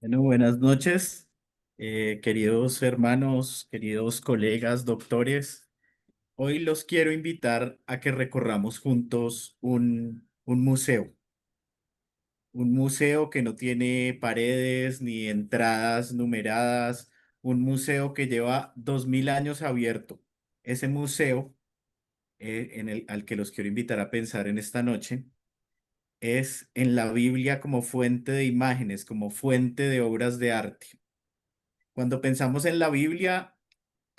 Bueno, buenas noches, queridos hermanos, queridos colegas, doctores. Hoy los quiero invitar a que recorramos juntos un un museo que no tiene paredes ni entradas numeradas, un museo que lleva 2000 años abierto. Ese museo al que los quiero invitar a pensar en esta noche es en la Biblia como fuente de imágenes, como fuente de obras de arte. Cuando pensamos en la Biblia,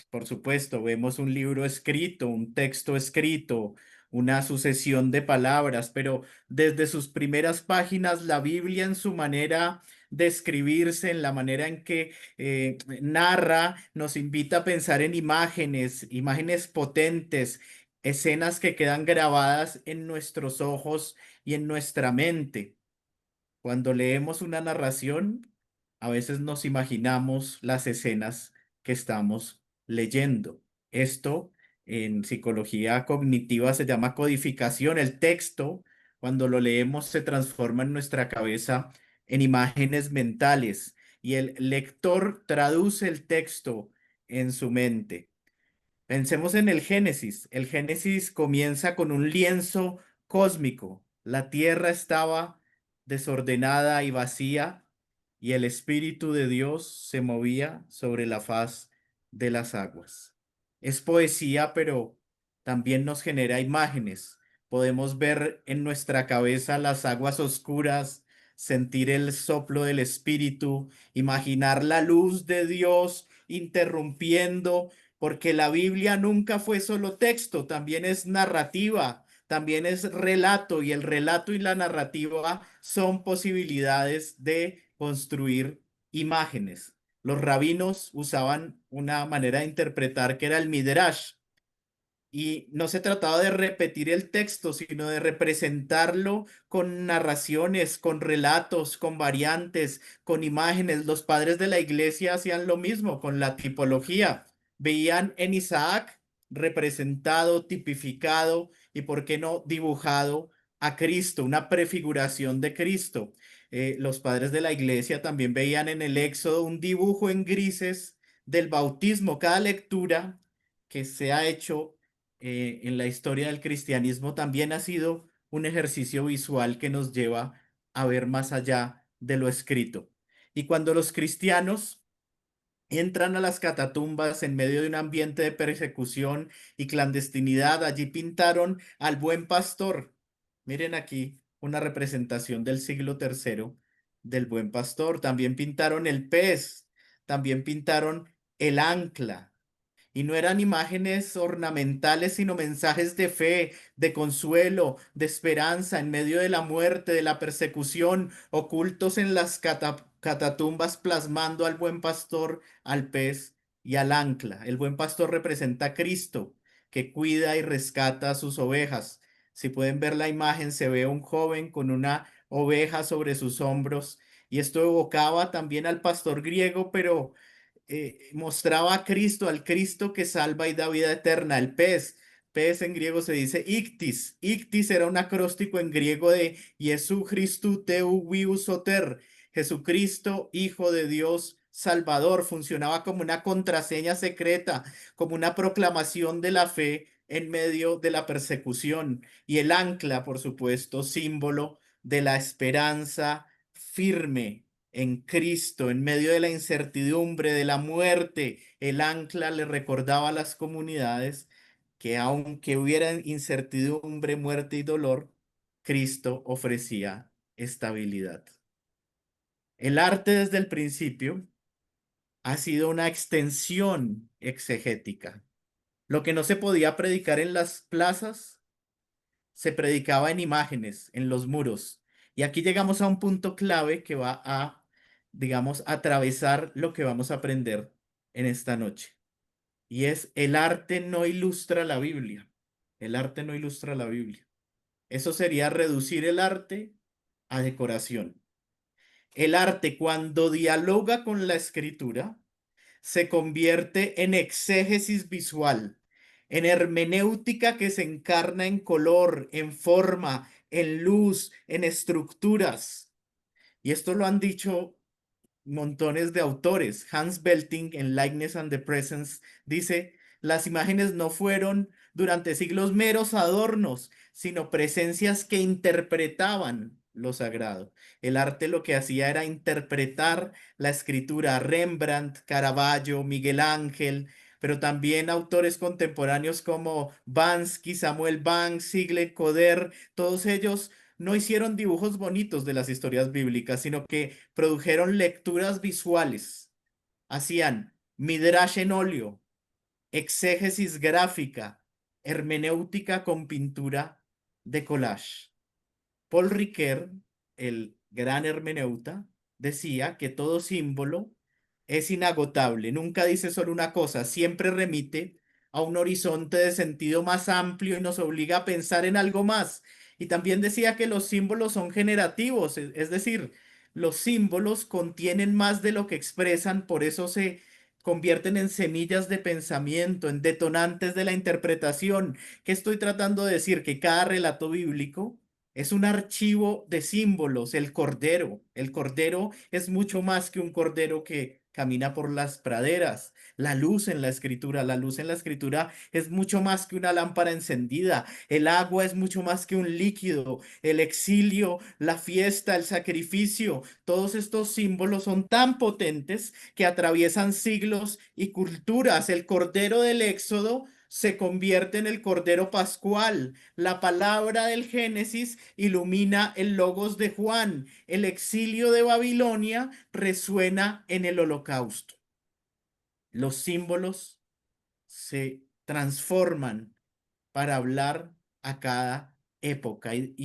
por supuesto, vemos un libro escrito, un texto escrito, una sucesión de palabras, pero desde sus primeras páginas, la Biblia en su manera de escribirse, en la manera en que narra, nos invita a pensar en imágenes, imágenes potentes, escenas que quedan grabadas en nuestros ojos y en nuestra mente. Cuando leemos una narración, a veces nos imaginamos las escenas que estamos leyendo. Esto en psicología cognitiva se llama codificación. El texto, cuando lo leemos, se transforma en nuestra cabeza en imágenes mentales y el lector traduce el texto en su mente. Pensemos en el Génesis. El Génesis comienza con un lienzo cósmico. La tierra estaba desordenada y vacía y el Espíritu de Dios se movía sobre la faz de las aguas. Es poesía, pero también nos genera imágenes. Podemos ver en nuestra cabeza las aguas oscuras, sentir el soplo del Espíritu, imaginar la luz de Dios interrumpiendo, porque la Biblia nunca fue solo texto, también es narrativa, también es relato, y el relato y la narrativa son posibilidades de construir imágenes. Los rabinos usaban una manera de interpretar que era el midrash, y no se trataba de repetir el texto, sino de representarlo con narraciones, con relatos, con variantes, con imágenes. Los padres de la iglesia hacían lo mismo con la tipología. Veían en Isaac representado, tipificado y, ¿por qué no, dibujado a Cristo, una prefiguración de Cristo? Los padres de la iglesia también veían en el Éxodo un dibujo en grises del bautismo. Cada lectura que se ha hecho en la historia del cristianismo también ha sido un ejercicio visual que nos lleva a ver más allá de lo escrito. Y cuando los cristianos entran a las catatumbas en medio de un ambiente de persecución y clandestinidad, allí pintaron al buen pastor. Miren aquí una representación del siglo III del buen pastor. También pintaron el pez, también pintaron el ancla, y no eran imágenes ornamentales, sino mensajes de fe, de consuelo, de esperanza en medio de la muerte, de la persecución, ocultos en las catatumbas, plasmando al buen pastor, al pez y al ancla. El buen pastor representa a Cristo, que cuida y rescata a sus ovejas. Si pueden ver la imagen, se ve un joven con una oveja sobre sus hombros, y esto evocaba también al pastor griego, pero mostraba a Cristo, al Cristo que salva y da vida eterna. El pez en griego se dice ictis. Ictis era un acróstico en griego de Jesús Christu Teu Vius Soter, Jesucristo, Hijo de Dios Salvador. Funcionaba como una contraseña secreta, como una proclamación de la fe en medio de la persecución. Y el ancla, por supuesto, símbolo de la esperanza firme en Cristo, en medio de la incertidumbre, de la muerte. El ancla le recordaba a las comunidades que aunque hubiera incertidumbre, muerte y dolor, Cristo ofrecía estabilidad. El arte desde el principio ha sido una extensión exegética. Lo que no se podía predicar en las plazas, se predicaba en imágenes, en los muros. Y aquí llegamos a un punto clave que va a, digamos, atravesar lo que vamos a aprender en esta noche. Y es: el arte no ilustra la Biblia. El arte no ilustra la Biblia. Eso sería reducir el arte a decoración. El arte, cuando dialoga con la escritura, se convierte en exégesis visual, en hermenéutica que se encarna en color, en forma, en luz, en estructuras. Y esto lo han dicho montones de autores. Hans Belting en Likeness and the Presence dice, las imágenes no fueron durante siglos meros adornos, sino presencias que interpretaban lo sagrado. El arte lo que hacía era interpretar la escritura. Rembrandt, Caravaggio, Miguel Ángel, pero también autores contemporáneos como Bansky, Samuel Banks, Sigle Coder, todos ellos no hicieron dibujos bonitos de las historias bíblicas, sino que produjeron lecturas visuales. Hacían midrash en óleo, exégesis gráfica, hermenéutica con pintura de collage. Paul Ricoeur, el gran hermeneuta, decía que todo símbolo es inagotable, nunca dice solo una cosa, siempre remite a un horizonte de sentido más amplio y nos obliga a pensar en algo más. Y también decía que los símbolos son generativos, es decir, los símbolos contienen más de lo que expresan, por eso se convierten en semillas de pensamiento, en detonantes de la interpretación. ¿Qué estoy tratando de decir? Que cada relato bíblico es un archivo de símbolos, el cordero. El cordero es mucho más que un cordero que camina por las praderas. La luz en la escritura, la luz en la escritura es mucho más que una lámpara encendida. El agua es mucho más que un líquido. El exilio, la fiesta, el sacrificio, todos estos símbolos son tan potentes que atraviesan siglos y culturas. El cordero del Éxodo se convierte en el cordero pascual. La palabra del Génesis ilumina el logos de Juan. El exilio de Babilonia resuena en el holocausto. Los símbolos se transforman para hablar a cada época. En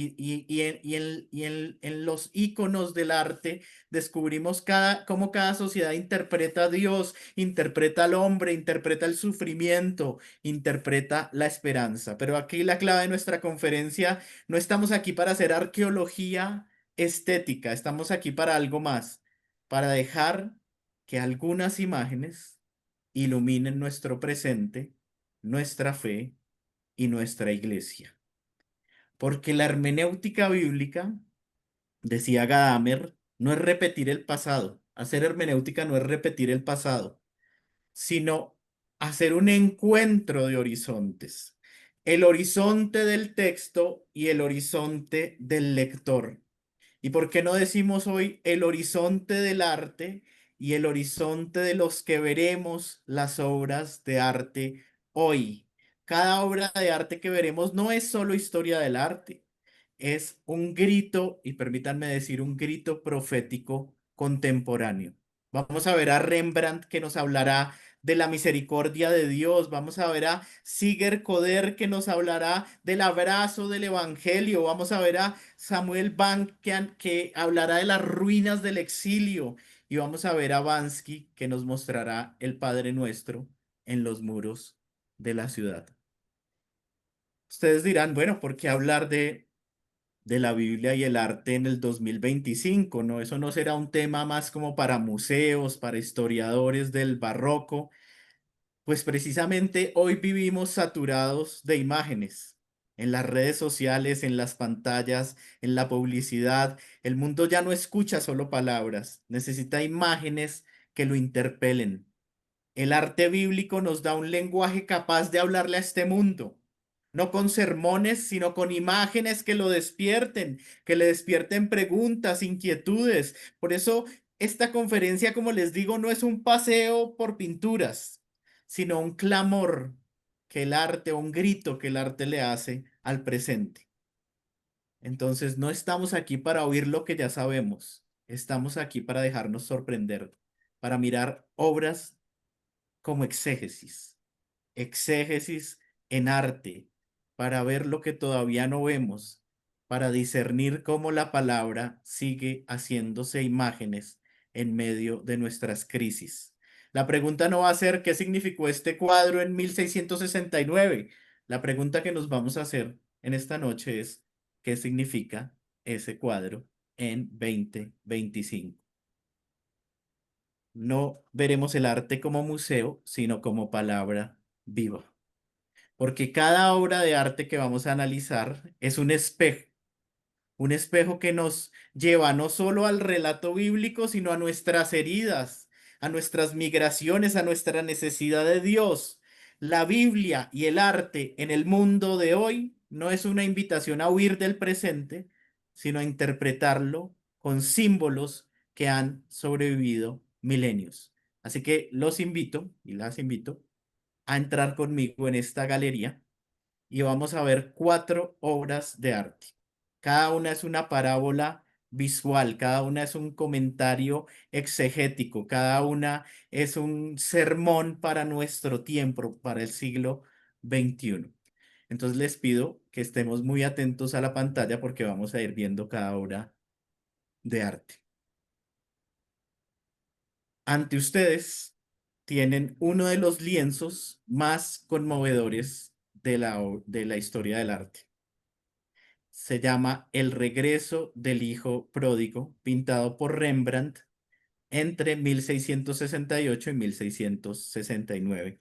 los íconos del arte descubrimos cómo cada sociedad interpreta a Dios, interpreta al hombre, interpreta el sufrimiento, interpreta la esperanza. Pero aquí la clave de nuestra conferencia, no estamos aquí para hacer arqueología estética, estamos aquí para algo más, para dejar que algunas imágenes iluminen nuestro presente, nuestra fe y nuestra iglesia. Porque la hermenéutica bíblica, decía Gadamer, no es repetir el pasado. Hacer hermenéutica no es repetir el pasado, sino hacer un encuentro de horizontes. El horizonte del texto y el horizonte del lector. ¿Y por qué no decimos hoy el horizonte del arte y el horizonte de los que veremos las obras de arte hoy? Cada obra de arte que veremos no es solo historia del arte, es un grito, y permítanme decir, un grito profético contemporáneo. Vamos a ver a Rembrandt que nos hablará de la misericordia de Dios. Vamos a ver a Siger Coder que nos hablará del abrazo del evangelio. Vamos a ver a Samuel Bank que hablará de las ruinas del exilio. Y vamos a ver a Bansky que nos mostrará el Padre Nuestro en los muros de la ciudad. Ustedes dirán, bueno, ¿por qué hablar de la Biblia y el arte en el 2025? ¿No? Eso no será un tema más como para museos, para historiadores del barroco. Pues precisamente hoy vivimos saturados de imágenes en las redes sociales, en las pantallas, en la publicidad. El mundo ya no escucha solo palabras, necesita imágenes que lo interpelen. El arte bíblico nos da un lenguaje capaz de hablarle a este mundo, no con sermones, sino con imágenes que lo despierten, que le despierten preguntas, inquietudes. Por eso, esta conferencia, como les digo, no es un paseo por pinturas, sino un clamor que el arte, un grito que el arte le hace al presente. Entonces, no estamos aquí para oír lo que ya sabemos, estamos aquí para dejarnos sorprender, para mirar obras como exégesis, exégesis en arte, para ver lo que todavía no vemos, para discernir cómo la palabra sigue haciéndose imágenes en medio de nuestras crisis. La pregunta no va a ser qué significó este cuadro en 1669. La pregunta que nos vamos a hacer en esta noche es qué significa ese cuadro en 2025. No veremos el arte como museo, sino como palabra viva. Porque cada obra de arte que vamos a analizar es un espejo, un espejo que nos lleva no solo al relato bíblico, sino a nuestras heridas, a nuestras migraciones, a nuestra necesidad de Dios. La Biblia y el arte en el mundo de hoy no es una invitación a huir del presente, sino a interpretarlo con símbolos que han sobrevivido milenios. Así que los invito y las invito a entrar conmigo en esta galería y vamos a ver cuatro obras de arte. Cada una es una parábola visual, cada una es un comentario exegético, cada una es un sermón para nuestro tiempo, para el siglo XXI. Entonces les pido que estemos muy atentos a la pantalla porque vamos a ir viendo cada obra de arte. Ante ustedes tienen uno de los lienzos más conmovedores de la historia del arte. Se llama El regreso del hijo pródigo, pintado por Rembrandt entre 1668 y 1669.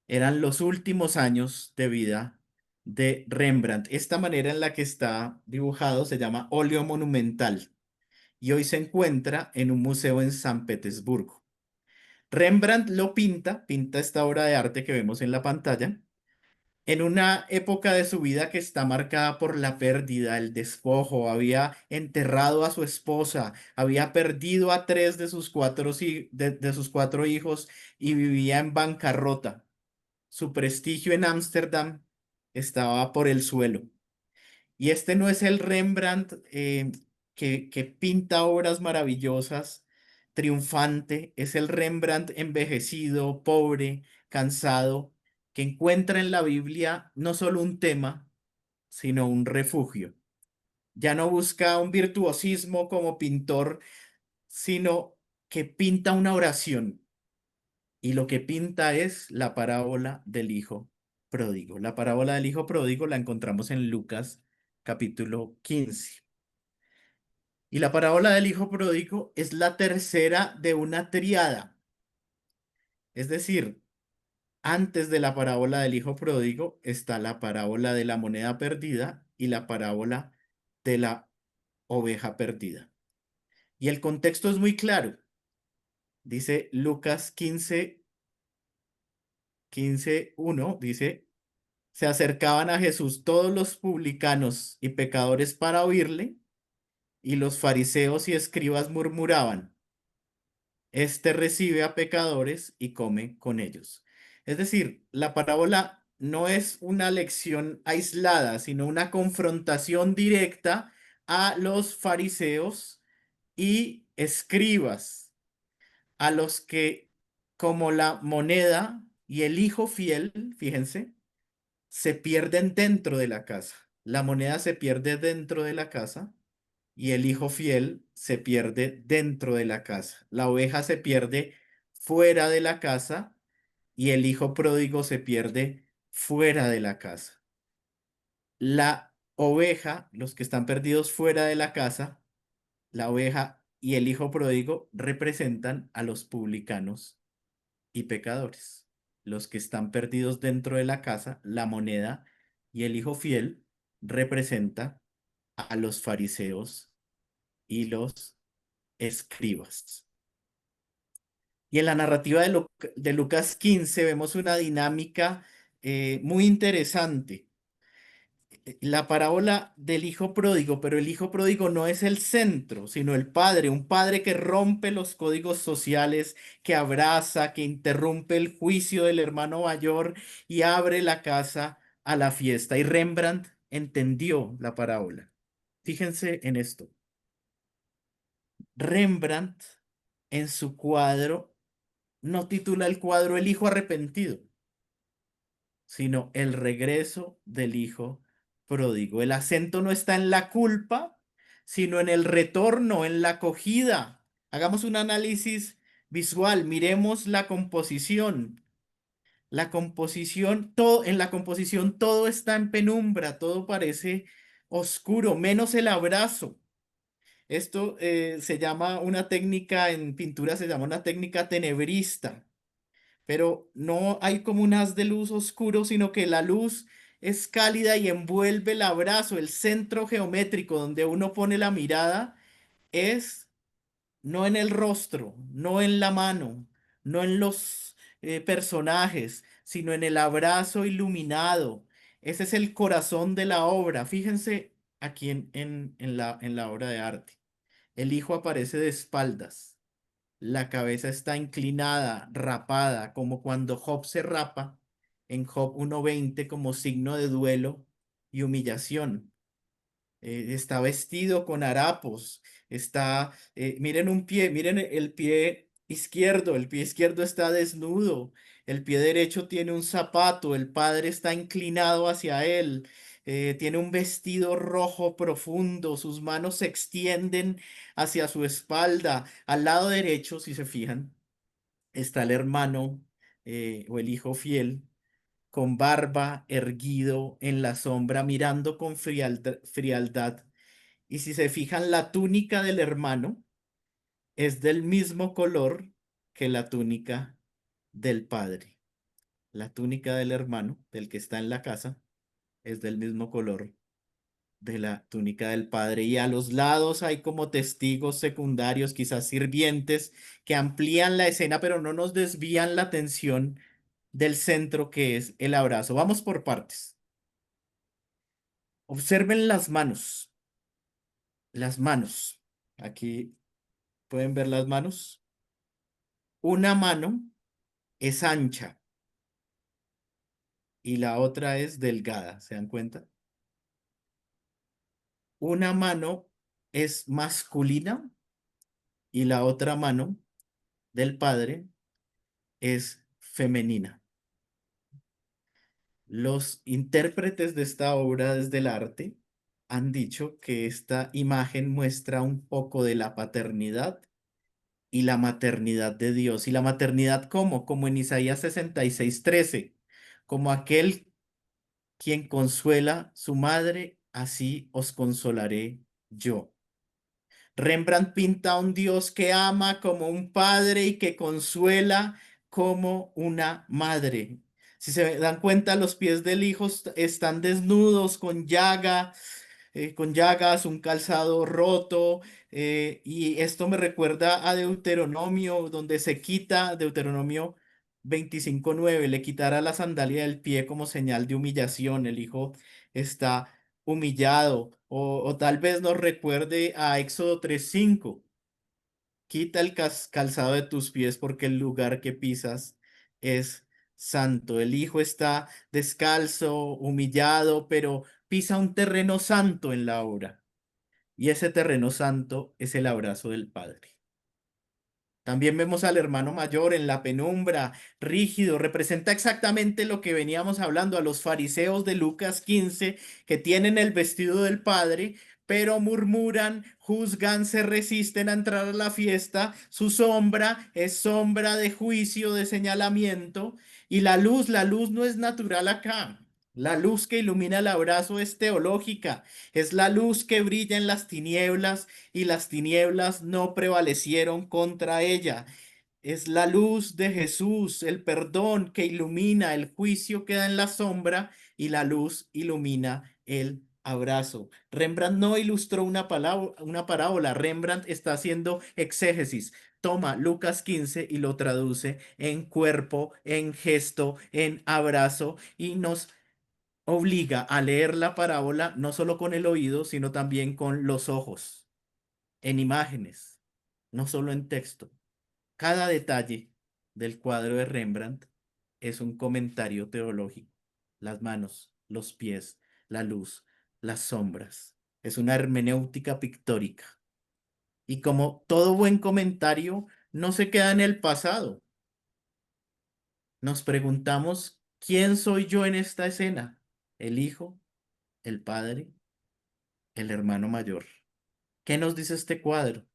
Eran los últimos años de vida de Rembrandt. Esta manera en la que está dibujado se llama óleo monumental y hoy se encuentra en un museo en San Petersburgo. Rembrandt lo pinta esta obra de arte que vemos en la pantalla, en una época de su vida que está marcada por la pérdida, el despojo. Había enterrado a su esposa, había perdido a tres de sus de sus cuatro hijos y vivía en bancarrota. Su prestigio en Ámsterdam estaba por el suelo. Y este no es el Rembrandt que pinta obras maravillosas, triunfante, es el Rembrandt envejecido, pobre, cansado, que encuentra en la Biblia no solo un tema, sino un refugio. Ya no busca un virtuosismo como pintor, sino que pinta una oración. Y lo que pinta es la parábola del hijo pródigo. La parábola del hijo pródigo la encontramos en Lucas capítulo 15. Y la parábola del hijo pródigo es la tercera de una triada. Es decir, antes de la parábola del hijo pródigo está la parábola de la moneda perdida y la parábola de la oveja perdida. Y el contexto es muy claro. Dice Lucas 15:1, dice, se acercaban a Jesús todos los publicanos y pecadores para oírle, y los fariseos y escribas murmuraban: este recibe a pecadores y come con ellos. Es decir, la parábola no es una lección aislada, sino una confrontación directa a los fariseos y escribas, a los que, como la moneda y el hijo fiel, fíjense, se pierden dentro de la casa. La moneda se pierde dentro de la casa y el hijo fiel se pierde dentro de la casa. La oveja se pierde fuera de la casa y el hijo pródigo se pierde fuera de la casa. La oveja, los que están perdidos fuera de la casa, la oveja y el hijo pródigo representan a los publicanos y pecadores. Los que están perdidos dentro de la casa, la moneda y el hijo fiel representa a los fariseos y los escribas. Y en la narrativa de Lucas 15 vemos una dinámica muy interesante. La parábola del hijo pródigo, pero el hijo pródigo no es el centro, sino el padre, un padre que rompe los códigos sociales, que abraza, que interrumpe el juicio del hermano mayor y abre la casa a la fiesta. Y Rembrandt entendió la parábola. Fíjense en esto. Rembrandt en su cuadro no titula el cuadro El hijo arrepentido, sino El regreso del hijo pródigo. El acento no está en la culpa, sino en el retorno, en la acogida. Hagamos un análisis visual, miremos la composición. La composición, todo, en la composición todo está en penumbra, todo parece oscuro, menos el abrazo. Esto se llama una técnica, en pintura se llama una técnica tenebrista, pero no hay como un haz de luz oscuro, sino que la luz es cálida y envuelve el abrazo, el centro geométrico donde uno pone la mirada es no en el rostro, no en la mano, no en los personajes, sino en el abrazo iluminado. Ese es el corazón de la obra. Fíjense aquí en la obra de arte. El hijo aparece de espaldas. La cabeza está inclinada, rapada, como cuando Job se rapa en Job 1:20 como signo de duelo y humillación. Está vestido con harapos, miren un pie, miren el pie izquierdo está desnudo, el pie derecho tiene un zapato, el padre está inclinado hacia él, tiene un vestido rojo profundo, sus manos se extienden hacia su espalda, al lado derecho, si se fijan, está el hermano o el hijo fiel con barba, erguido en la sombra, mirando con frialdad. Y si se fijan, la túnica del hermano es del mismo color que la túnica del padre. La túnica del hermano, del que está en la casa, es del mismo color de la túnica del padre. Y a los lados hay como testigos secundarios, quizás sirvientes, que amplían la escena, pero no nos desvían la atención del centro que es el abrazo. Vamos por partes. Observen las manos. Las manos. Aquí pueden ver las manos. Una mano es ancha y la otra es delgada. ¿Se dan cuenta? Una mano es masculina y la otra mano del padre es femenina. Los intérpretes de esta obra desde el arte han dicho que esta imagen muestra un poco de la paternidad y la maternidad de Dios. ¿Y la maternidad cómo? Como en Isaías 66:13, como aquel quien consuela su madre, así os consolaré yo. Rembrandt pinta a un Dios que ama como un padre y que consuela como una madre. Si se dan cuenta, los pies del hijo están desnudos con llagas, un calzado roto, y esto me recuerda a Deuteronomio, donde se quita, Deuteronomio 25:9, le quitará la sandalia del pie como señal de humillación. El hijo está humillado, o tal vez nos recuerde a Éxodo 3:5, quita el calzado de tus pies porque el lugar que pisas es santo. El hijo está descalzo, humillado, pero pisa un terreno santo en la obra. Y ese terreno santo es el abrazo del Padre. También vemos al hermano mayor en la penumbra, rígido, representa exactamente lo que veníamos hablando a los fariseos de Lucas 15, que tienen el vestido del Padre, pero murmuran, juzgan, se resisten a entrar a la fiesta. Su sombra es sombra de juicio, de señalamiento, y la luz no es natural acá. La luz que ilumina el abrazo es teológica, es la luz que brilla en las tinieblas y las tinieblas no prevalecieron contra ella. Es la luz de Jesús, el perdón que ilumina, el juicio queda en la sombra y la luz ilumina el abrazo. Rembrandt no ilustró una parábola, Rembrandt está haciendo exégesis. Toma Lucas 15 y lo traduce en cuerpo, en gesto, en abrazo y nos obliga a leer la parábola no solo con el oído, sino también con los ojos, en imágenes, no solo en texto. Cada detalle del cuadro de Rembrandt es un comentario teológico. Las manos, los pies, la luz, las sombras. Es una hermenéutica pictórica. Y como todo buen comentario, no se queda en el pasado. Nos preguntamos, ¿quién soy yo en esta escena? ¿El hijo? ¿El padre? ¿El hermano mayor? ¿Qué nos dice este cuadro?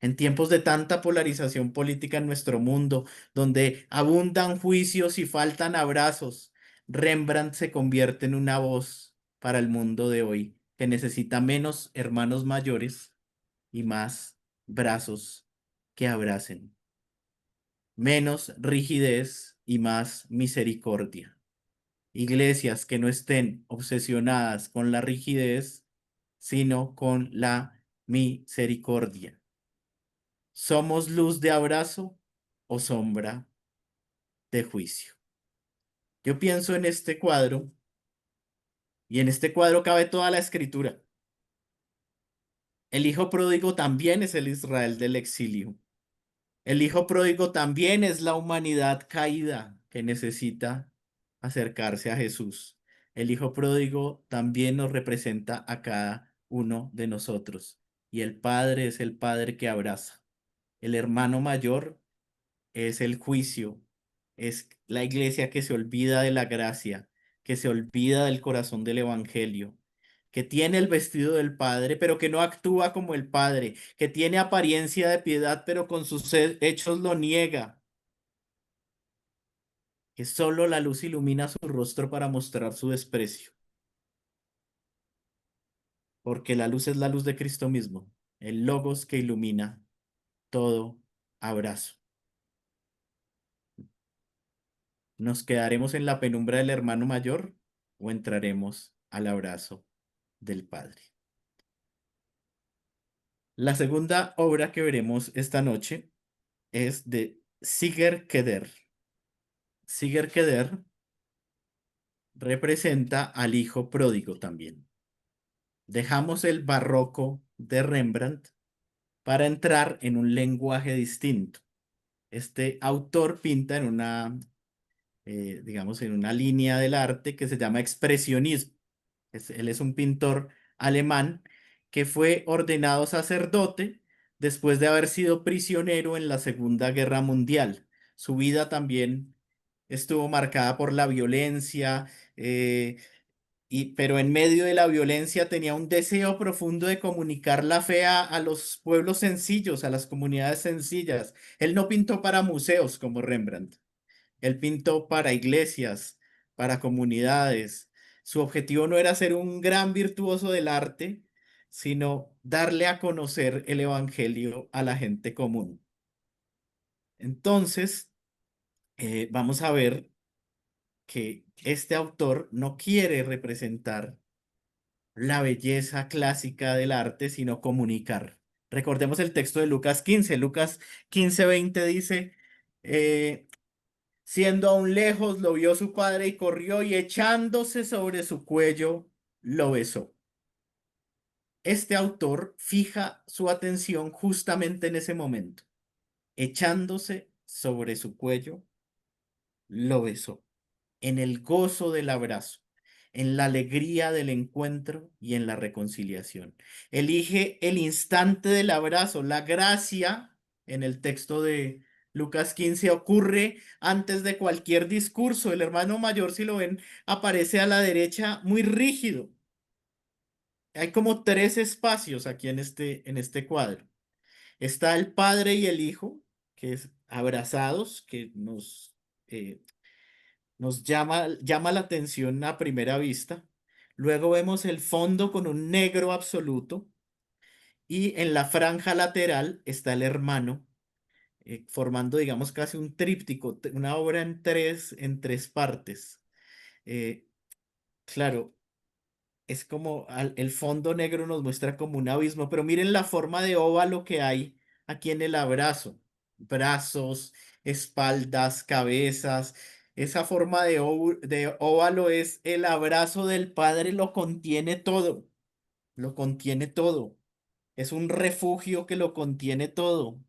En tiempos de tanta polarización política en nuestro mundo, donde abundan juicios y faltan abrazos, Rembrandt se convierte en una voz para el mundo de hoy, que necesita menos hermanos mayores y más brazos que abracen, menos rigidez y más misericordia. iglesias que no estén obsesionadas con la rigidez, sino con la misericordia. ¿Somos luz de abrazo o sombra de juicio? Yo pienso en este cuadro y en este cuadro cabe toda la escritura. El hijo pródigo también es el Israel del exilio. El hijo pródigo también es la humanidad caída que necesita acercarse a Jesús. El hijo pródigo también nos representa a cada uno de nosotros. Y el padre es el padre que abraza. El hermano mayor es el juicio, es la iglesia que se olvida de la gracia, que se olvida del corazón del evangelio, que tiene el vestido del Padre, pero que no actúa como el Padre, que tiene apariencia de piedad, pero con sus hechos lo niega, que solo la luz ilumina su rostro para mostrar su desprecio, porque la luz es la luz de Cristo mismo, el logos que ilumina todo abrazo. ¿Nos quedaremos en la penumbra del hermano mayor o entraremos al abrazo del Padre? La segunda obra que veremos esta noche es de Siger Keder. Siger Keder representa al hijo pródigo también. Dejamos el barroco de Rembrandt para entrar en un lenguaje distinto. Este autor pinta en una, digamos, en una línea del arte que se llama expresionismo. Él es un pintor alemán que fue ordenado sacerdote después de haber sido prisionero en la Segunda Guerra Mundial. Su vida también estuvo marcada por la violencia, eh, pero en medio de la violencia tenía un deseo profundo de comunicar la fe a los pueblos sencillos, a las comunidades sencillas. Él no pintó para museos como Rembrandt. Él pintó para iglesias, para comunidades. Su objetivo no era ser un gran virtuoso del arte, sino darle a conocer el evangelio a la gente común. Entonces, vamos a ver que este autor no quiere representar la belleza clásica del arte, sino comunicar. Recordemos el texto de Lucas 15. Lucas 15:20 dice, eh, siendo aún lejos, lo vio su padre y corrió y echándose sobre su cuello, lo besó. Este autor fija su atención justamente en ese momento. Echándose sobre su cuello, lo besó. En el gozo del abrazo, en la alegría del encuentro y en la reconciliación. Elige el instante del abrazo, la gracia en el texto de Lucas 15 ocurre antes de cualquier discurso. El hermano mayor, si lo ven, aparece a la derecha muy rígido. Hay como tres espacios aquí en este cuadro. Está el padre y el hijo, que es abrazados, que eh, nos llama la atención a primera vista. Luego vemos el fondo con un negro absoluto y en la franja lateral está el hermano, formando, digamos, casi un tríptico, una obra en tres partes. Eh, claro, es como el fondo negro nos muestra como un abismo, pero miren la forma de óvalo que hay aquí en el abrazo. Brazos, espaldas, cabezas. Esa forma de óvalo es el abrazo del Padre, lo contiene todo, lo contiene todo. Es un refugio que lo contiene todo.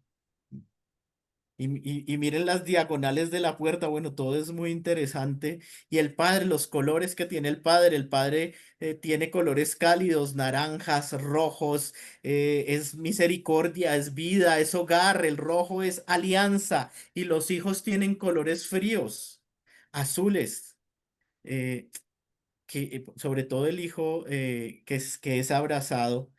Y miren las diagonales de la puerta, bueno, todo es muy interesante. Y el padre, los colores que tiene el padre tiene colores cálidos, naranjas, rojos, es misericordia, es vida, es hogar, el rojo es alianza y los hijos tienen colores fríos, azules, eh, sobre todo el hijo que es abrazado.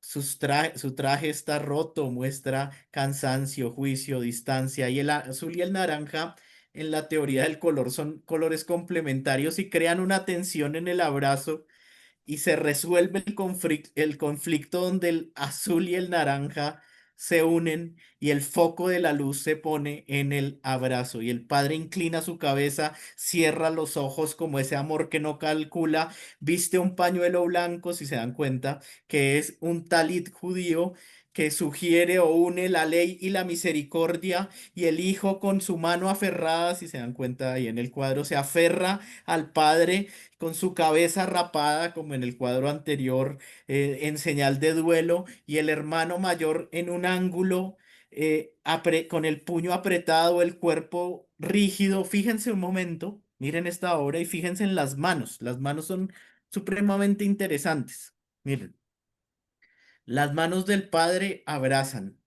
Su traje está roto, muestra cansancio, juicio, distancia. Y el azul y el naranja, en la teoría del color, son colores complementarios y crean una tensión en el abrazo y se resuelve el conflicto donde el azul y el naranja se unen y el foco de la luz se pone en el abrazo y el padre inclina su cabeza, cierra los ojos como ese amor que no calcula, viste un pañuelo blanco, si se dan cuenta, que es un talit judío que sugiere o une la ley y la misericordia y el hijo con su mano aferrada, si se dan cuenta ahí en el cuadro, se aferra al padre con su cabeza rapada como en el cuadro anterior en señal de duelo y el hermano mayor en un ángulo con el puño apretado, el cuerpo rígido. Fíjense un momento, miren esta obra y fíjense en las manos. Las manos son supremamente interesantes. Miren, las manos del padre abrazan,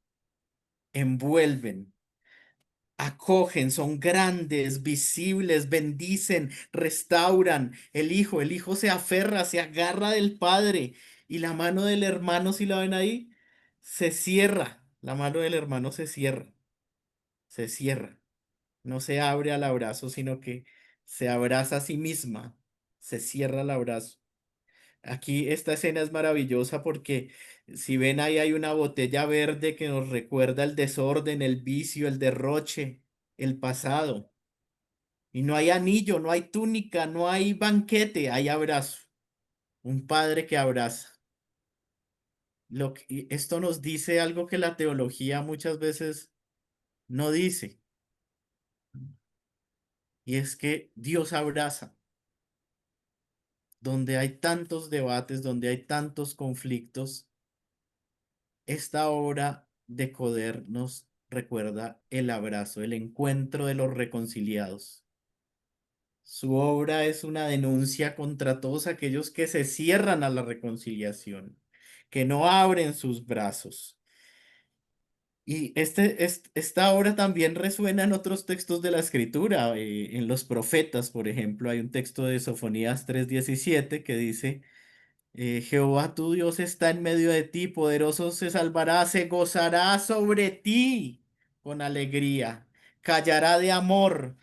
envuelven. Acogen, son grandes, visibles, bendicen, restauran. El hijo se aferra, se agarra del padre y la mano del hermano, si la ven ahí, se cierra. La mano del hermano se cierra, se cierra. No se abre al abrazo, sino que se abraza a sí misma, se cierra el abrazo. Aquí esta escena es maravillosa porque si ven ahí hay una botella verde que nos recuerda el desorden, el vicio, el derroche, el pasado. Y no hay anillo, no hay túnica, no hay banquete, hay abrazo. Un padre que abraza. Y esto nos dice algo que la teología muchas veces no dice, y es que Dios abraza. Donde hay tantos debates, donde hay tantos conflictos, esta obra de Coder nos recuerda el abrazo, el encuentro de los reconciliados. Su obra es una denuncia contra todos aquellos que se cierran a la reconciliación, que no abren sus brazos. Y esta obra también resuena en otros textos de la Escritura, en los profetas, por ejemplo, hay un texto de Sofonías 3:17 que dice, Jehová tu Dios está en medio de ti, poderoso se salvará, se gozará sobre ti con alegría, callará de amor,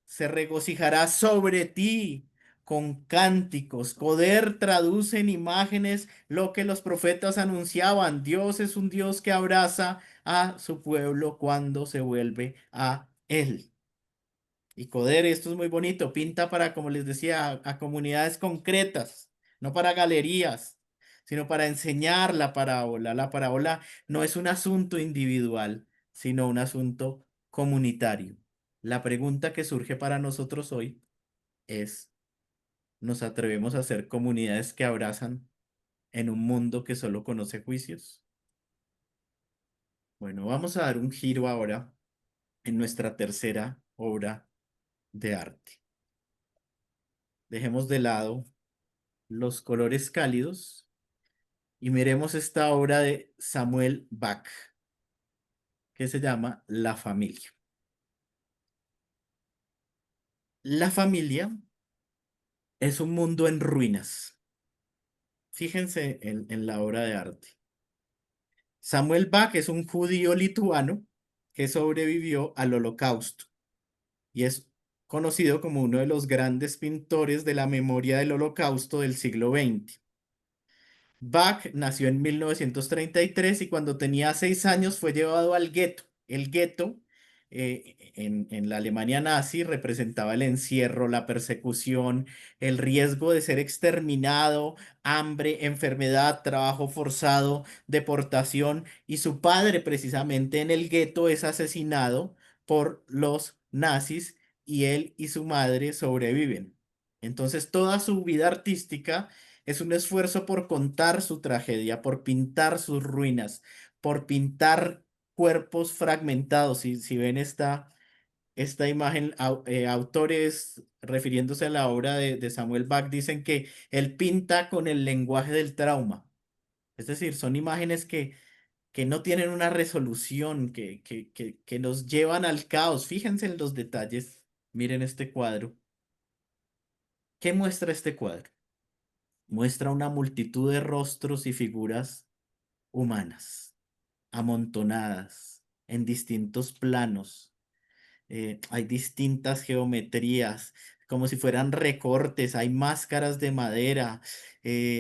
se regocijará sobre ti con cánticos. Poder traduce en imágenes lo que los profetas anunciaban. Dios es un Dios que abraza a su pueblo cuando se vuelve a él. Y Coder, esto es muy bonito, pinta para, como les decía, a comunidades concretas, no para galerías, sino para enseñar la parábola. La parábola no es un asunto individual, sino un asunto comunitario. La pregunta que surge para nosotros hoy es, ¿nos atrevemos a ser comunidades que abrazan en un mundo que solo conoce juicios? Bueno, vamos a dar un giro ahora en nuestra tercera obra de arte. Dejemos de lado los colores cálidos y miremos esta obra de Samuel Bach que se llama La familia. La familia es un mundo en ruinas. Fíjense en la obra de arte. Samuel Bach es un judío lituano que sobrevivió al Holocausto y es conocido como uno de los grandes pintores de la memoria del Holocausto del siglo XX. Bach nació en 1933 y cuando tenía 6 años fue llevado al gueto. El gueto en la Alemania nazi representaba el encierro, la persecución, el riesgo de ser exterminado, hambre, enfermedad, trabajo forzado, deportación y su padre precisamente en el gueto es asesinado por los nazis y él y su madre sobreviven. Entonces toda su vida artística es un esfuerzo por contar su tragedia, por pintar sus ruinas, por pintar cuerpos fragmentados. Si ven esta imagen, autores refiriéndose a la obra de Samuel Bach dicen que él pinta con el lenguaje del trauma. Es decir, son imágenes que no tienen una resolución, que nos llevan al caos. Fíjense en los detalles. Miren este cuadro. ¿Qué muestra este cuadro? Muestra una multitud de rostros y figuras humanas, amontonadas en distintos planos. Hay distintas geometrías, como si fueran recortes, hay máscaras de madera,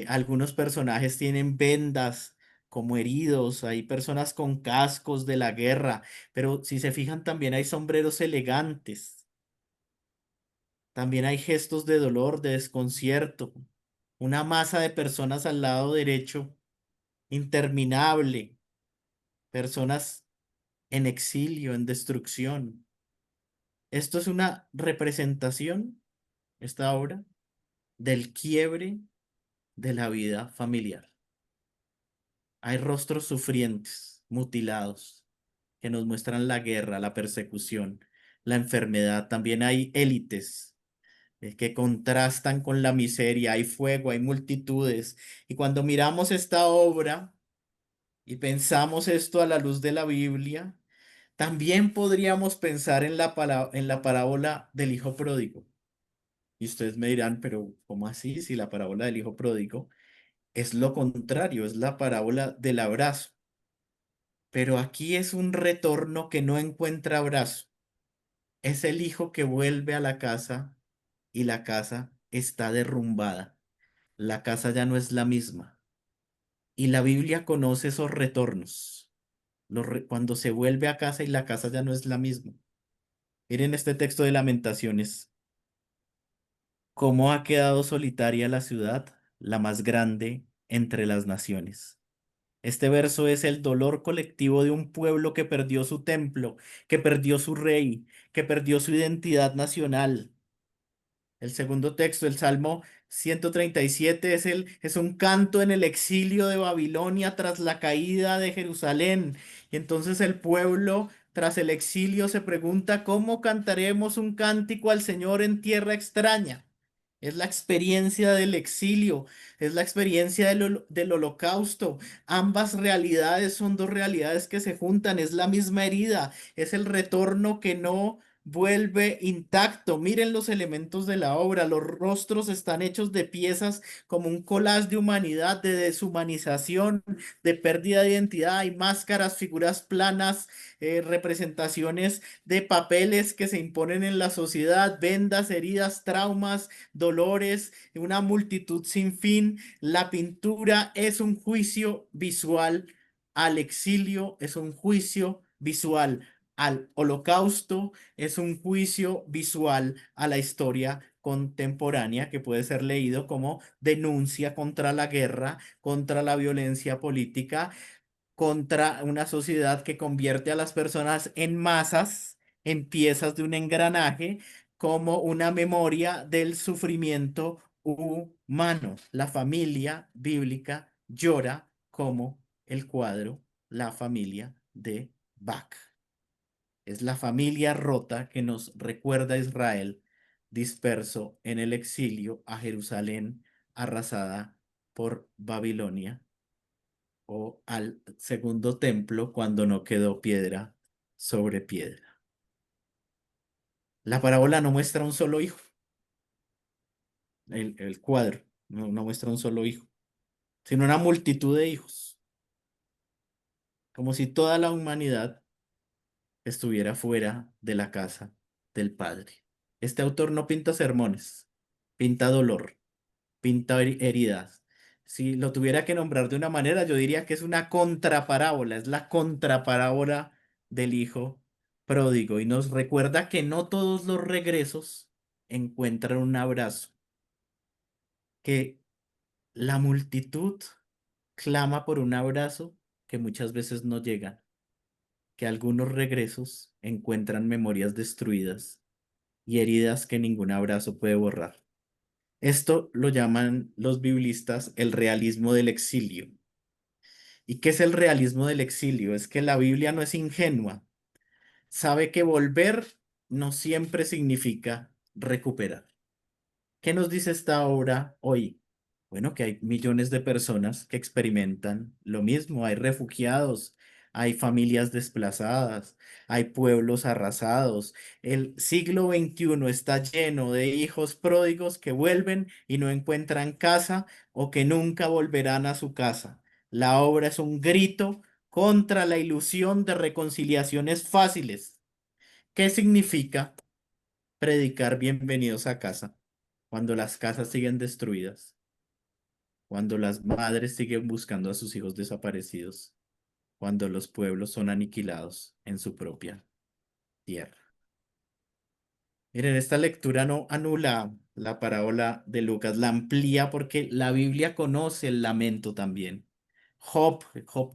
algunos personajes tienen vendas, como heridos, hay personas con cascos de la guerra, pero si se fijan también hay sombreros elegantes, también hay gestos de dolor, de desconcierto, una masa de personas al lado derecho, interminable, personas en exilio, en destrucción. Esto es una representación, esta obra, del quiebre de la vida familiar. Hay rostros sufrientes, mutilados, que nos muestran la guerra, la persecución, la enfermedad. También hay élites que contrastan con la miseria. Hay fuego, hay multitudes. Y cuando miramos esta obra y pensamos esto a la luz de la Biblia, también podríamos pensar en en la parábola del hijo pródigo. Y ustedes me dirán, pero ¿cómo así? Si la parábola del hijo pródigo es lo contrario, es la parábola del abrazo. Pero aquí es un retorno que no encuentra abrazo. Es el hijo que vuelve a la casa y la casa está derrumbada. La casa ya no es la misma. Y la Biblia conoce esos retornos. Cuando se vuelve a casa y la casa ya no es la misma. Miren este texto de Lamentaciones. ¿Cómo ha quedado solitaria la ciudad, la más grande entre las naciones? Este verso es el dolor colectivo de un pueblo que perdió su templo, que perdió su rey, que perdió su identidad nacional. El segundo texto, el Salmo 137, es un canto en el exilio de Babilonia tras la caída de Jerusalén. Y entonces el pueblo, tras el exilio, se pregunta, ¿cómo cantaremos un cántico al Señor en tierra extraña? Es la experiencia del exilio, es la experiencia del holocausto. Ambas realidades son dos realidades que se juntan, es la misma herida, es el retorno que no vuelve intacto. Miren los elementos de la obra, los rostros están hechos de piezas como un collage de humanidad, de deshumanización, de pérdida de identidad. Hay máscaras, figuras planas, representaciones de papeles que se imponen en la sociedad, vendas, heridas, traumas, dolores, una multitud sin fin. La pintura es un juicio visual al exilio, es un juicio visual al holocausto, es un juicio visual a la historia contemporánea que puede ser leído como denuncia contra la guerra, contra la violencia política, contra una sociedad que convierte a las personas en masas, en piezas de un engranaje, como una memoria del sufrimiento humano. La familia bíblica llora como el cuadro La familia de Bach. Es la familia rota que nos recuerda a Israel disperso en el exilio, a Jerusalén arrasada por Babilonia, o al segundo templo cuando no quedó piedra sobre piedra. La parábola no muestra un solo hijo, el cuadro no muestra un solo hijo, sino una multitud de hijos, como si toda la humanidad estuviera fuera de la casa del Padre. Este autor no pinta sermones, pinta dolor, pinta heridas. Si lo tuviera que nombrar de una manera, yo diría que es una contraparábola, es la contraparábola del hijo pródigo y nos recuerda que no todos los regresos encuentran un abrazo, que la multitud clama por un abrazo que muchas veces no llega, que algunos regresos encuentran memorias destruidas y heridas que ningún abrazo puede borrar. Esto lo llaman los biblistas el realismo del exilio. ¿Y qué es el realismo del exilio? Es que la Biblia no es ingenua. Sabe que volver no siempre significa recuperar. ¿Qué nos dice esta obra hoy? Bueno, que hay millones de personas que experimentan lo mismo. Hay refugiados, hay familias desplazadas, hay pueblos arrasados. El siglo XXI está lleno de hijos pródigos que vuelven y no encuentran casa o que nunca volverán a su casa. La obra es un grito contra la ilusión de reconciliaciones fáciles. ¿Qué significa predicar bienvenidos a casa cuando las casas siguen destruidas? cuando las madres siguen buscando a sus hijos desaparecidos, cuando los pueblos son aniquilados en su propia tierra. Miren, esta lectura no anula la parábola de Lucas, la amplía porque la Biblia conoce el lamento también. Job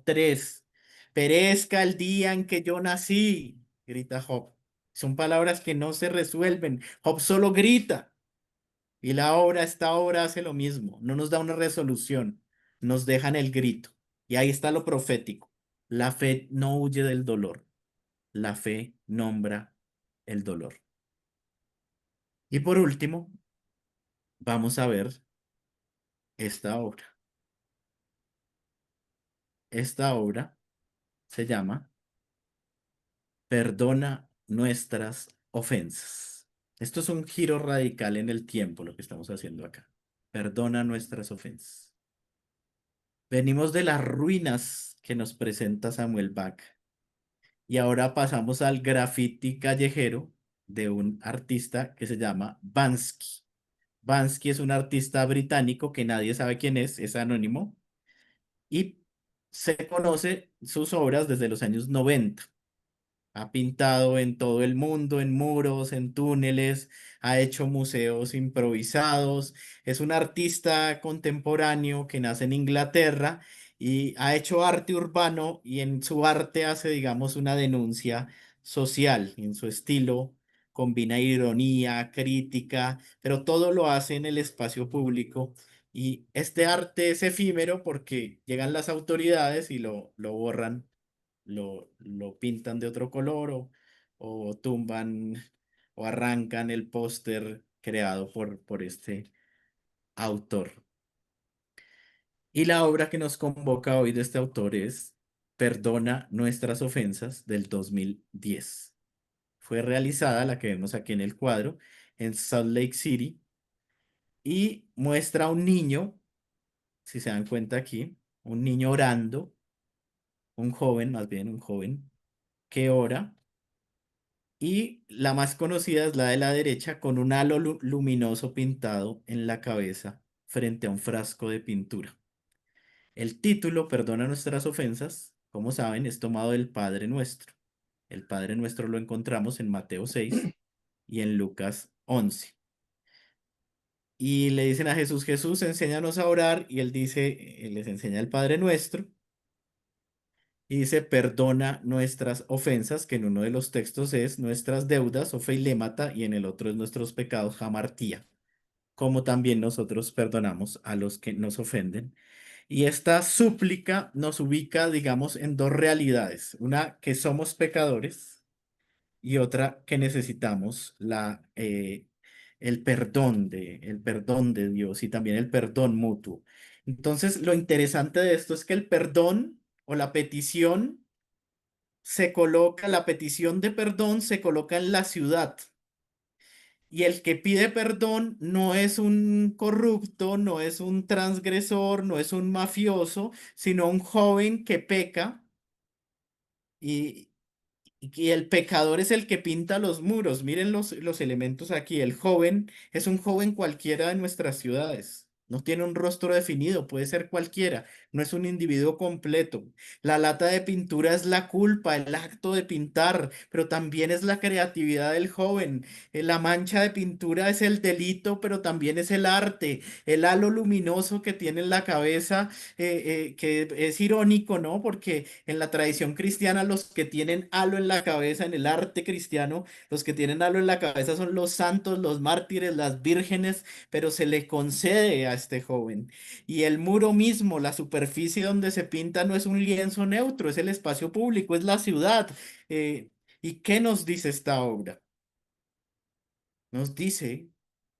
3, perezca el día en que yo nací, grita Job. Son palabras que no se resuelven. Job solo grita y esta obra hace lo mismo. No nos da una resolución, nos deja en el grito. Y ahí está lo profético. La fe no huye del dolor, la fe nombra el dolor. Y por último, vamos a ver esta obra. Esta obra se llama Perdona nuestras ofensas. Esto es un giro radical en el tiempo, lo que estamos haciendo acá. Perdona nuestras ofensas. Venimos de las ruinas que nos presenta Samuel Bach y ahora pasamos al graffiti callejero de un artista que se llama Bansky. Bansky es un artista británico que nadie sabe quién es anónimo y se conoce sus obras desde los años 90. Ha pintado en todo el mundo, en muros, en túneles, ha hecho museos improvisados, es un artista contemporáneo que nace en Inglaterra y ha hecho arte urbano y en su arte hace, digamos, una denuncia social. En su estilo combina ironía, crítica, pero todo lo hace en el espacio público. Y este arte es efímero porque llegan las autoridades y lo borran, lo pintan de otro color o tumban o arrancan el póster creado por este autor. Y la obra que nos convoca hoy de este autor es Perdona nuestras ofensas del 2010. Fue realizada, la que vemos aquí en el cuadro, en Salt Lake City y muestra a un niño, si se dan cuenta aquí, un niño orando, un joven, más bien un joven, que ora. Y la más conocida es la de la derecha con un halo luminoso pintado en la cabeza frente a un frasco de pintura. El título, Perdona nuestras ofensas, como saben, es tomado del Padre Nuestro. El Padre Nuestro lo encontramos en Mateo 6 y en Lucas 11. Y le dicen a Jesús, Jesús, enséñanos a orar, y él dice, les enseña el Padre Nuestro. Y dice, perdona nuestras ofensas, que en uno de los textos es nuestras deudas, o feilémata, y en el otro es nuestros pecados, jamartía, como también nosotros perdonamos a los que nos ofenden. Y esta súplica nos ubica, digamos, en dos realidades. Una, que somos pecadores, y otra, que necesitamos el perdón de Dios y también el perdón mutuo. Entonces, lo interesante de esto es que el perdón o la petición la petición de perdón se coloca en la ciudad. Y el que pide perdón no es un corrupto, no es un transgresor, no es un mafioso, sino un joven que peca y, y el pecador es el que pinta los muros. Miren los elementos aquí. El joven es un joven cualquiera de nuestras ciudades. No tiene un rostro definido, puede ser cualquiera, no es un individuo completo. La lata de pintura es la culpa, el acto de pintar, pero también es la creatividad del joven. La mancha de pintura es el delito, pero también es el arte. El halo luminoso que tiene en la cabeza, que es irónico, ¿no? Porque en la tradición cristiana los que tienen halo en la cabeza, en el arte cristiano, los que tienen halo en la cabeza son los santos, los mártires, las vírgenes, pero se le concede a este joven. Y el muro mismo, la superficie donde se pinta no es un lienzo neutro, es el espacio público, es la ciudad. ¿Y qué nos dice esta obra? Nos dice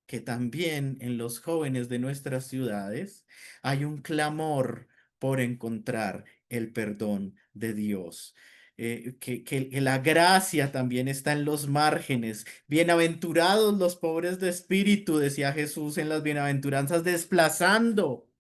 que también en los jóvenes de nuestras ciudades hay un clamor por encontrar el perdón de Dios. Que la gracia también está en los márgenes. Bienaventurados los pobres de espíritu, decía Jesús en las bienaventuranzas, desplazando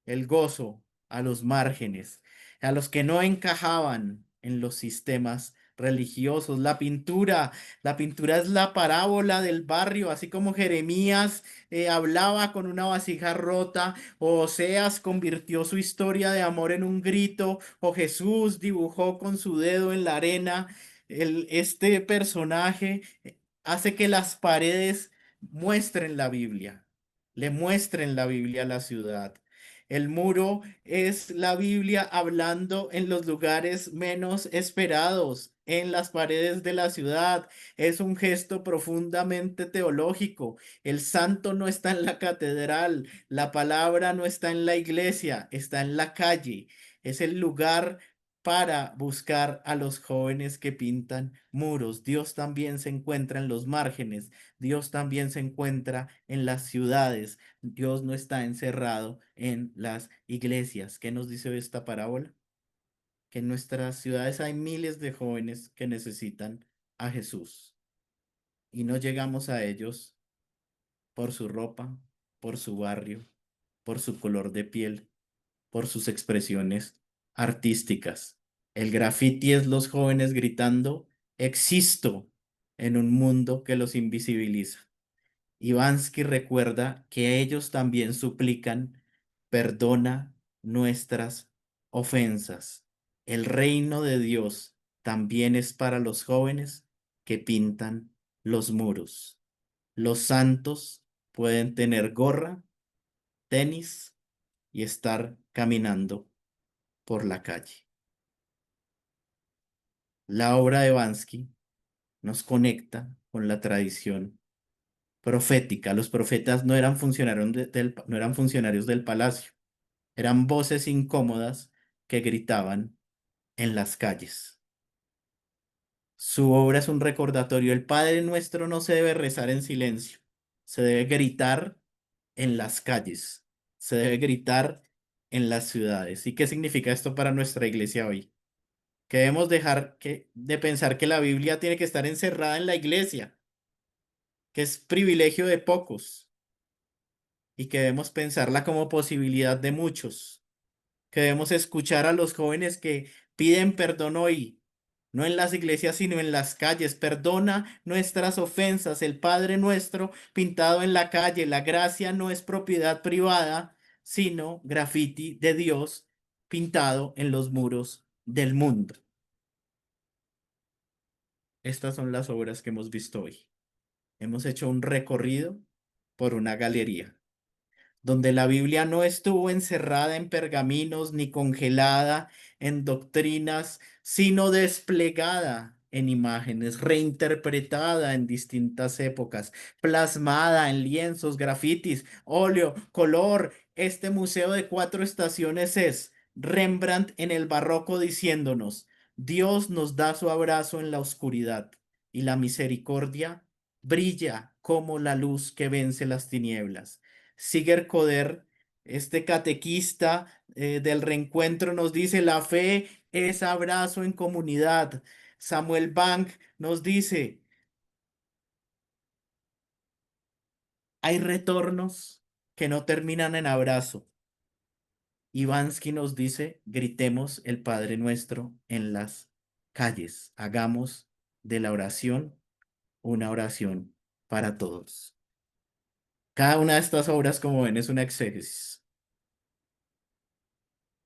el gozo a los márgenes, a los que no encajaban en los sistemas religiosos. La pintura es la parábola del barrio, así como Jeremías hablaba con una vasija rota, o Oseas convirtió su historia de amor en un grito, o Jesús dibujó con su dedo en la arena. Este personaje hace que las paredes muestren la Biblia, le muestren la Biblia a la ciudad. El muro es la Biblia hablando en los lugares menos esperados, en las paredes de la ciudad. Es un gesto profundamente teológico. El santo no está en la catedral, la palabra no está en la iglesia, está en la calle. Es el lugar para buscar a los jóvenes que pintan muros. Dios también se encuentra en los márgenes, Dios también se encuentra en las ciudades. Dios no está encerrado en las iglesias. ¿Qué nos dice esta parábola? Que en nuestras ciudades hay miles de jóvenes que necesitan a Jesús y no llegamos a ellos por su ropa, por su barrio, por su color de piel, por sus expresiones artísticas. El graffiti es los jóvenes gritando, existo en un mundo que los invisibiliza. Ivansky recuerda que ellos también suplican, perdona nuestras ofensas. El reino de Dios también es para los jóvenes que pintan los muros. Los santos pueden tener gorra, tenis y estar caminando por la calle. La obra de Bansky nos conecta con la tradición profética. Los profetas no eran funcionarios no eran funcionarios del palacio, eran voces incómodas que gritaban en las calles. Su obra es un recordatorio. El Padre Nuestro no se debe rezar en silencio, se debe gritar en las calles, se debe gritar en las ciudades. ¿Y qué significa esto para nuestra iglesia hoy? Que debemos dejar de pensar que la Biblia tiene que estar encerrada en la iglesia, que es privilegio de pocos y que debemos pensarla como posibilidad de muchos, que debemos escuchar a los jóvenes que piden perdón hoy, no en las iglesias, sino en las calles. Perdona nuestras ofensas, el Padre nuestro pintado en la calle. La gracia no es propiedad privada, sino graffiti de Dios pintado en los muros del mundo. Estas son las obras que hemos visto hoy. Hemos hecho un recorrido por una galería donde la Biblia no estuvo encerrada en pergaminos ni congelada en doctrinas, sino desplegada en imágenes, reinterpretada en distintas épocas, plasmada en lienzos, grafitis, óleo, color. Este museo de 4 estaciones es Rembrandt en el barroco diciéndonos, Dios nos da su abrazo en la oscuridad y la misericordia brilla como la luz que vence las tinieblas. Siger Coder, este catequista del reencuentro, nos dice, la fe es abrazo en comunidad. Samuel Bank nos dice, hay retornos que no terminan en abrazo. Ivansky nos dice, gritemos el Padre Nuestro en las calles. Hagamos de la oración una oración para todos. Cada una de estas obras, como ven, es una exégesis.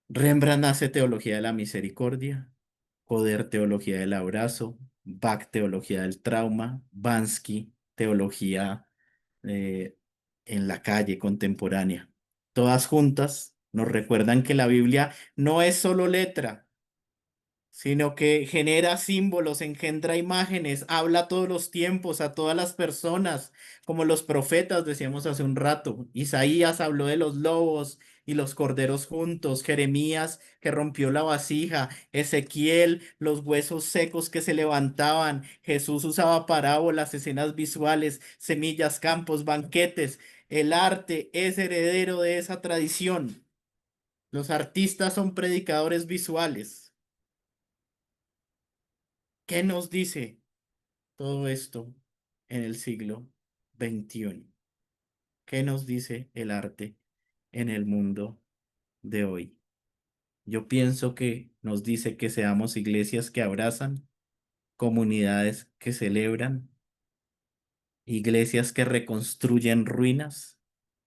Rembrandt hace teología de la misericordia, Coder teología del abrazo, Bach teología del trauma, Bansky teología eh, en la calle contemporánea. Todas juntas nos recuerdan que la Biblia no es solo letra, sino que genera símbolos, engendra imágenes, habla a todos los tiempos, a todas las personas, como los profetas decíamos hace un rato. Isaías habló de los lobos y los corderos juntos, Jeremías que rompió la vasija, Ezequiel, los huesos secos que se levantaban, Jesús usaba parábolas, escenas visuales, semillas, campos, banquetes. El arte es heredero de esa tradición. Los artistas son predicadores visuales. ¿Qué nos dice todo esto en el siglo XXI? ¿Qué nos dice el arte en el mundo de hoy? Yo pienso que nos dice que seamos iglesias que abrazan, comunidades que celebran, iglesias que reconstruyen ruinas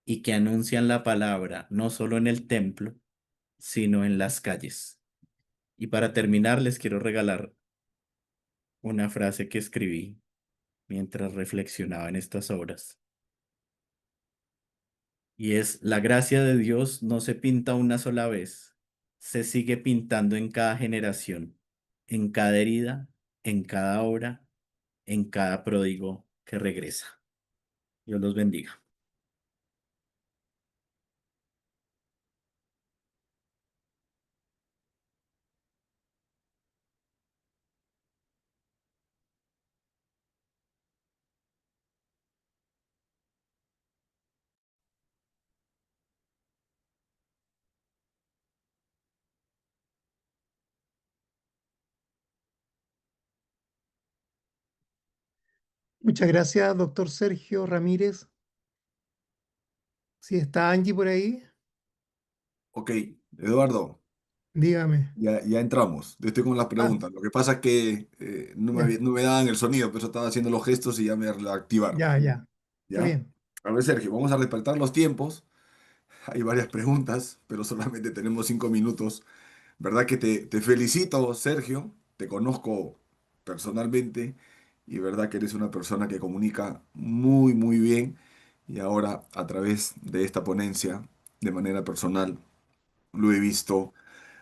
y que anuncian la palabra no solo en el templo, sino en las calles. Y para terminar, les quiero regalar una frase que escribí mientras reflexionaba en estas obras. Y es, la gracia de Dios no se pinta una sola vez, se sigue pintando en cada generación, en cada herida, en cada obra, en cada pródigo que regresa. Dios los bendiga. Muchas gracias, doctor Sergio Ramírez. Si está Angie por ahí, Ok, Eduardo, dígame. ya entramos. Yo estoy con las Ah, preguntas. Lo que pasa es que ya, no me daban el sonido, por eso estaba haciendo los gestos y ya me la activaron. ya. Está ¿Ya? bien. A ver, Sergio, vamos a respetar los tiempos. Hay varias preguntas, pero solamente tenemos 5 minutos. ¿Verdad que te felicito, Sergio? Te conozco personalmente y verdad que eres una persona que comunica muy, muy bien. Y ahora, a través de esta ponencia, de manera personal, lo he visto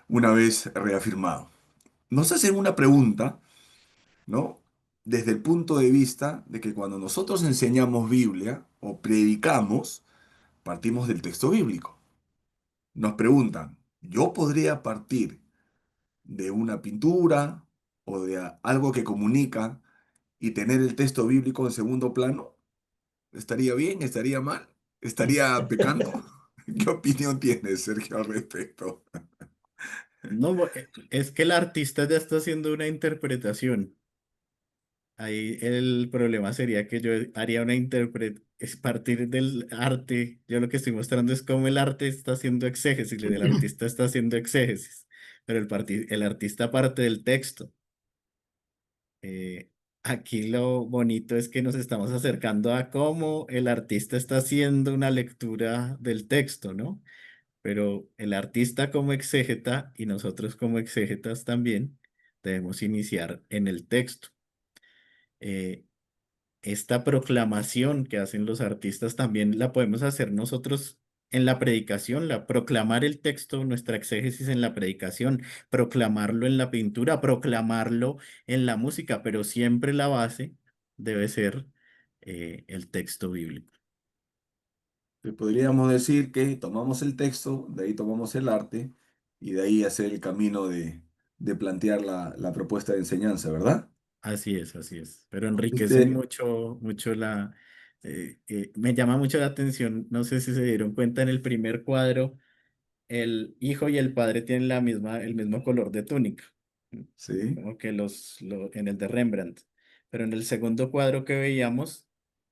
una vez reafirmado. Nos hacen una pregunta, ¿no? Desde el punto de vista de que cuando nosotros enseñamos Biblia o predicamos, partimos del texto bíblico. Nos preguntan, ¿yo podría partir de una pintura o de algo que comunica y tener el texto bíblico en segundo plano? ¿Estaría bien? ¿Estaría mal? ¿Estaría pecando? ¿Qué opinión tienes, Sergio, al respecto? No, es que el artista ya está haciendo una interpretación. Ahí el problema sería que yo haría una interpretación, es partir del arte. Yo lo que estoy mostrando es cómo el arte está haciendo exégesis, el artista está haciendo exégesis, pero el artista parte del texto. Eh, Aquí lo bonito es que nos estamos acercando a cómo el artista está haciendo una lectura del texto, ¿no? Pero el artista como exégeta y nosotros como exégetas también debemos iniciar en el texto. Eh, Esta proclamación que hacen los artistas también la podemos hacer nosotros en la predicación, proclamar el texto, nuestra exégesis en la predicación, proclamarlo en la pintura, proclamarlo en la música, pero siempre la base debe ser el texto bíblico. Podríamos decir que tomamos el texto, de ahí tomamos el arte y de ahí hacer el camino de plantear la propuesta de enseñanza, ¿verdad? Así es, así es. Pero enriquece Este, mucho, mucho me llama mucho la atención, no sé si se dieron cuenta en el primer cuadro. El hijo y el padre tienen el mismo color de túnica, sí, como que en el de Rembrandt. Pero en el segundo cuadro que veíamos,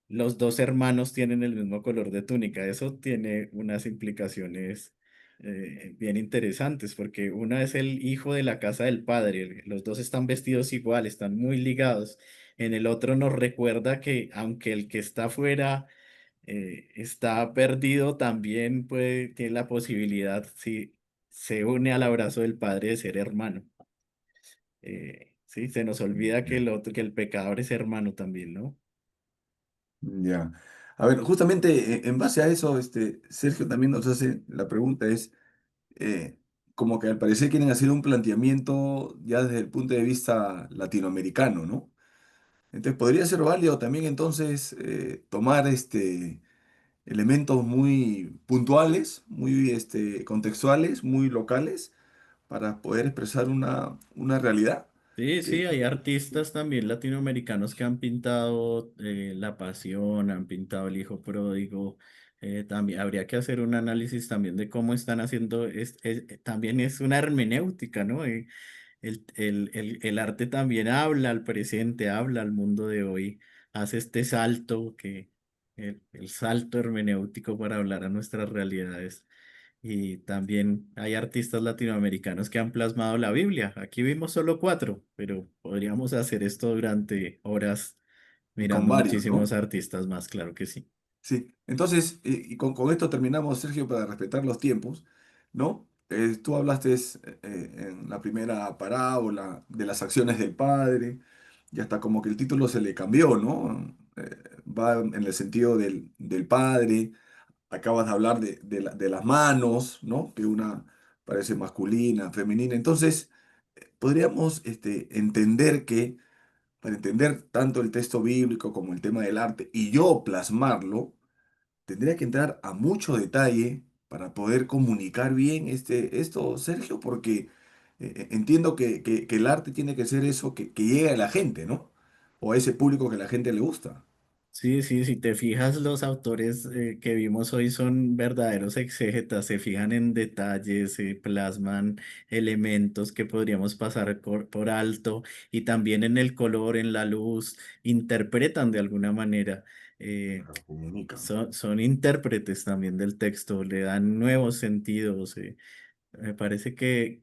los dos hermanos tienen el mismo color de túnica. Eso tiene unas implicaciones bien interesantes, porque uno es el hijo de la casa del padre. Los dos están vestidos igual, están muy ligados. En el otro nos recuerda que aunque el que está afuera está perdido, también tiene la posibilidad, si se une al abrazo del Padre, de ser hermano. Sí, se nos olvida que ya. que el pecador es hermano también, ¿no? Ya. A ver, justamente en base a eso, Sergio también nos hace la pregunta es, eh, como que al parecer quieren hacer un planteamiento ya desde el punto de vista latinoamericano, ¿no? Entonces podría ser válido también entonces tomar elementos muy puntuales, muy contextuales, muy locales, para poder expresar una realidad. Sí, Que, sí, hay artistas también latinoamericanos que han pintado La Pasión, han pintado El Hijo Pródigo. También habría que hacer un análisis también de cómo están haciendo, también es una hermenéutica, ¿no? El arte también habla al presente, habla al mundo de hoy, hace este salto el salto hermenéutico para hablar a nuestras realidades. Y también hay artistas latinoamericanos que han plasmado la Biblia. Aquí vimos solo cuatro, pero podríamos hacer esto durante horas Y con mirando varios, muchísimos ¿no? artistas más, claro que sí. Sí. Entonces, y con esto terminamos, Sergio, para respetar los tiempos, ¿no? Tú hablaste en la primera parábola de las acciones del Padre, y hasta como que el título se le cambió, ¿no? Va en el sentido del Padre. Acabas de hablar de las manos, ¿no? Que una parece masculina, femenina. Entonces, podríamos entender que para entender tanto el texto bíblico como el tema del arte y yo plasmarlo, tendría que entrar a mucho detalle para poder comunicar bien esto, Sergio, porque entiendo que el arte tiene que ser eso que llegue a la gente, ¿no? O a ese público que a la gente le gusta. Sí, sí, si te fijas, los autores que vimos hoy son verdaderos exégetas, se fijan en detalles, se plasman elementos que podríamos pasar por alto y también en el color, en la luz, interpretan de alguna manera. eh, Comunican. son intérpretes también del texto, le dan nuevos sentidos. Me parece que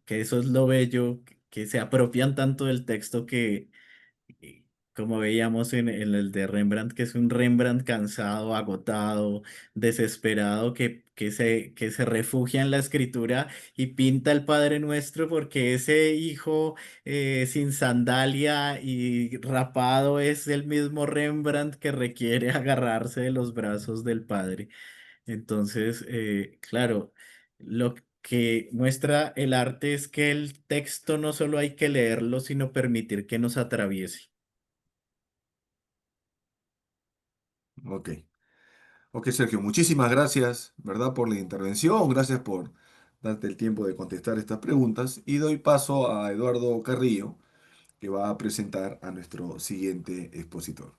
eso es lo bello, que se apropian tanto del texto y como veíamos en el de Rembrandt, que es un Rembrandt cansado, agotado, desesperado, que se refugia en la escritura y pinta el Padre Nuestro porque ese hijo sin sandalia y rapado es el mismo Rembrandt que requiere agarrarse de los brazos del Padre. Entonces, claro, lo que muestra el arte es que el texto no solo hay que leerlo, sino permitir que nos atraviese. Ok. Ok, Sergio, muchísimas gracias, ¿verdad? Por la intervención. Gracias por darte el tiempo de contestar estas preguntas. Y doy paso a Eduardo Carrillo, que va a presentar a nuestro siguiente expositor.